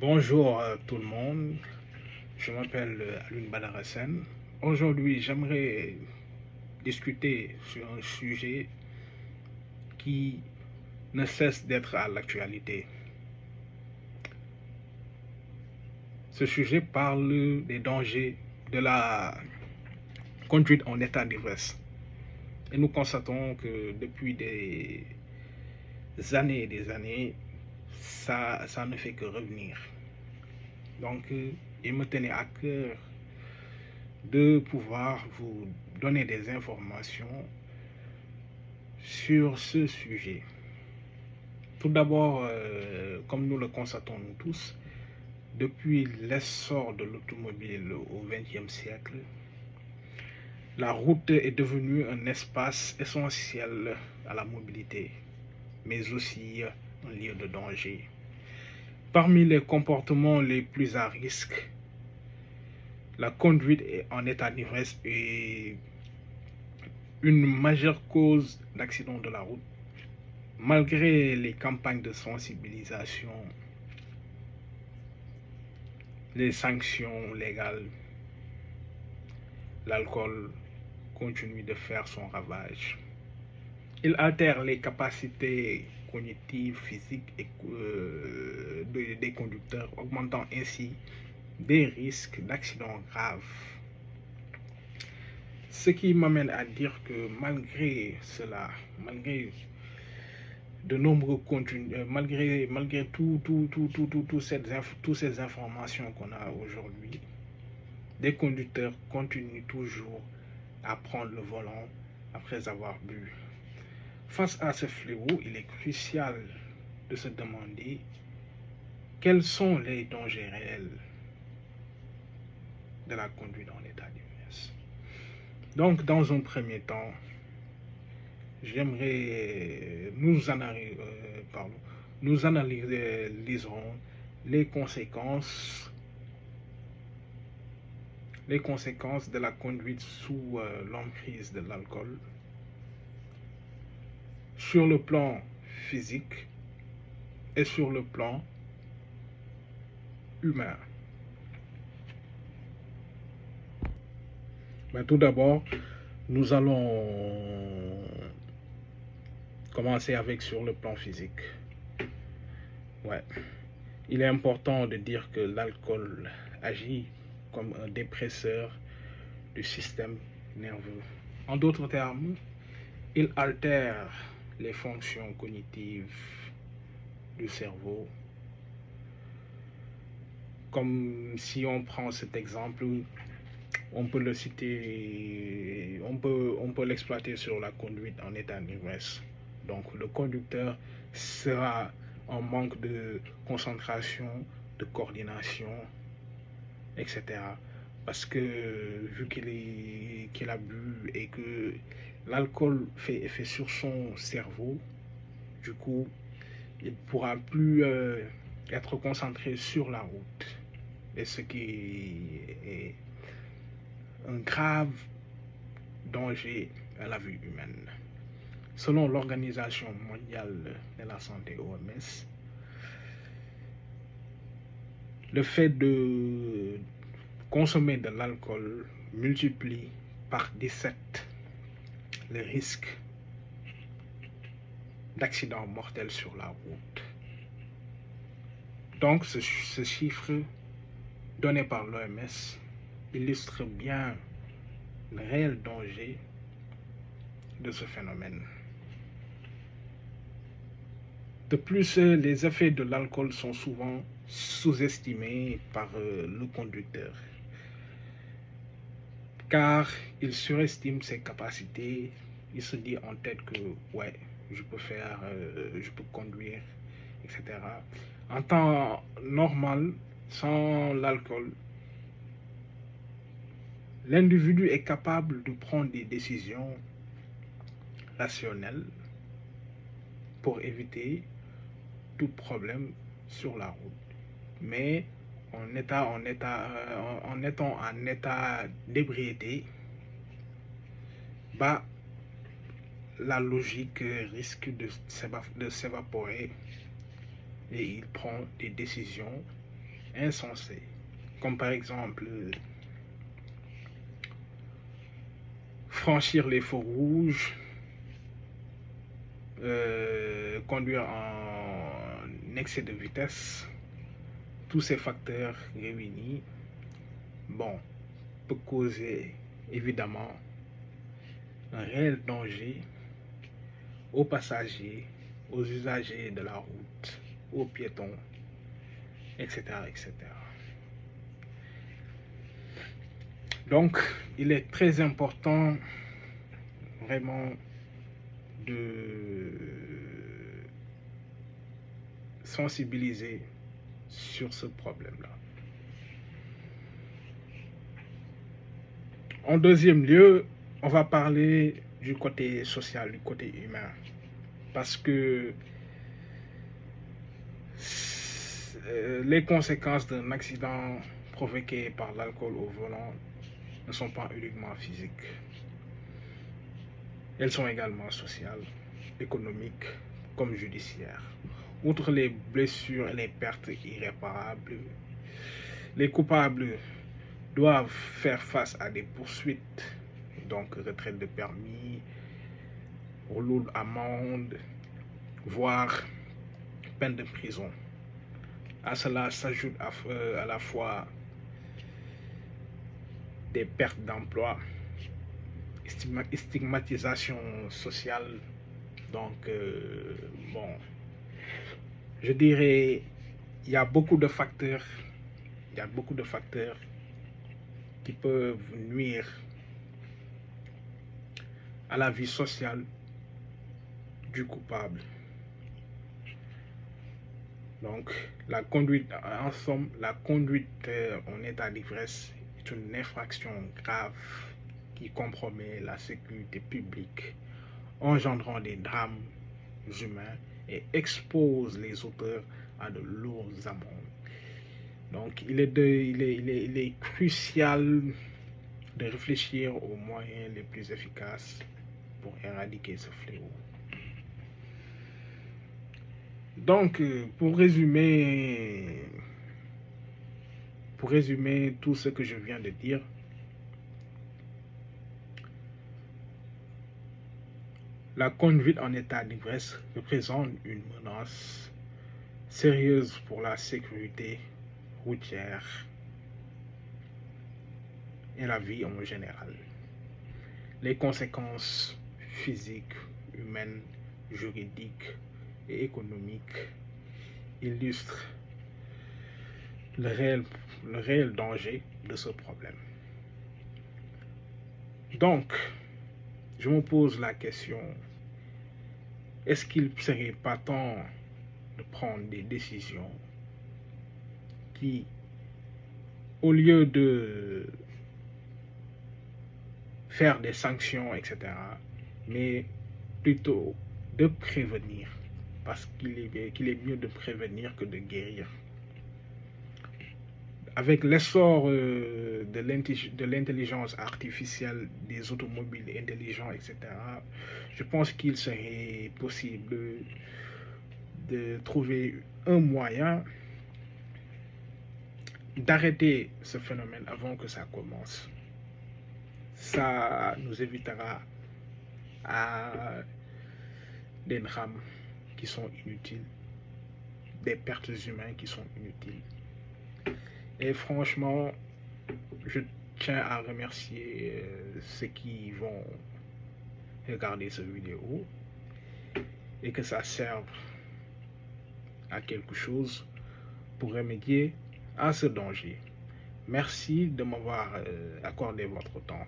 Bonjour tout le monde, je m'appelle Alun Badarassen. Aujourd'hui, j'aimerais discuter sur un sujet qui ne cesse d'être à l'actualité. Ce sujet parle des dangers de la conduite en état d'ivresse. Et nous constatons que depuis des années et des années, ça ne fait que revenir. Donc, il me tenait à cœur de pouvoir vous donner des informations sur ce sujet. Tout d'abord, comme nous le constatons nous tous, depuis l'essor de l'automobile au XXe siècle, la route est devenue un espace essentiel à la mobilité, mais aussi un lieu de danger. Parmi les comportements les plus à risque, la conduite en état d'ivresse est une majeure cause d'accidents de la route. Malgré les campagnes de sensibilisation, les sanctions légales, l'alcool continue de faire son ravage. Il altère les capacités cognitives, physiques et des conducteurs, augmentant ainsi des risques d'accidents graves. Ce qui m'amène à dire que malgré cela, malgré de nombreux contenus, malgré toutes ces informations qu'on a aujourd'hui, des conducteurs continuent toujours à prendre le volant après avoir bu. Face à ce fléau, il est crucial de se demander quels sont les dangers réels de la conduite en état d'ivresse. Donc, dans un premier temps, nous analyserons les conséquences de la conduite sous l'emprise de l'alcool sur le plan physique et sur le plan humain. Mais tout d'abord, nous allons commencer avec sur le plan physique. Il est important de dire que l'alcool agit comme un dépresseur du système nerveux. En d'autres termes, il altère les fonctions cognitives du cerveau. Comme si on prend cet exemple, on peut le citer, on peut l'exploiter sur la conduite en état d'ivresse. Donc le conducteur sera en manque de concentration, de coordination, etc. Parce que vu qu'il a bu et que l'alcool fait effet sur son cerveau, du coup, il ne pourra plus être concentré sur la route. Et ce qui est un grave danger à la vie humaine. Selon l'Organisation mondiale de la santé, OMS, le fait de consommer de l'alcool multiplie par 17 le risque d'accident mortel sur la route. Donc ce chiffre donné par l'OMS illustre bien le réel danger de ce phénomène. De plus, les effets de l'alcool sont souvent sous-estimés par le conducteur, car il surestime ses capacités. Il se dit en tête que ouais, je peux conduire, etc. En temps normal, sans l'alcool, l'individu est capable de prendre des décisions rationnelles pour éviter tout problème sur la route. Mais en étant en état d'ébriété, la logique risque de s'évaporer et il prend des décisions insensés, comme par exemple franchir les feux rouges, conduire en excès de vitesse, tous ces facteurs réunis, bon, peut causer évidemment un réel danger aux passagers, aux usagers de la route, aux piétons, etc., etc. Donc, il est très important vraiment de sensibiliser sur ce problème-là. En deuxième lieu, on va parler du côté social, du côté humain, parce que les conséquences d'un accident provoqué par l'alcool au volant ne sont pas uniquement physiques. Elles sont également sociales, économiques comme judiciaires. Outre les blessures et les pertes irréparables, les coupables doivent faire face à des poursuites, donc retraite de permis, lourde amende, voire peine de prison. À cela s'ajoute à la fois des pertes d'emploi, stigmatisation sociale. Donc, bon, je dirais, il y a beaucoup de facteurs, qui peuvent nuire à la vie sociale du coupable. Donc, la conduite, en somme, la conduite en état d'ivresse est une infraction grave qui compromet la sécurité publique, engendrant des drames humains et expose les auteurs à de lourdes amendes. Donc, il est crucial de réfléchir aux moyens les plus efficaces pour éradiquer ce fléau. Donc, pour résumer tout ce que je viens de dire, la conduite en état d'ivresse représente une menace sérieuse pour la sécurité routière et la vie en général. Les conséquences physiques, humaines, juridiques et économiques illustrent le réel danger de ce problème. Donc, je me pose la question, est-ce qu'il ne serait pas temps de prendre des décisions qui, au lieu de faire des sanctions, etc., mais plutôt de prévenir, parce qu'il est mieux de prévenir que de guérir. Avec l'essor de l'intelligence artificielle, des automobiles intelligents, etc., je pense qu'il serait possible de trouver un moyen d'arrêter ce phénomène avant que ça commence. Ça nous évitera à des drames qui sont inutiles, des pertes humaines qui sont inutiles. Et franchement, je tiens à remercier ceux qui vont regarder cette vidéo et que ça serve à quelque chose pour remédier à ce danger. Merci de m'avoir accordé votre temps.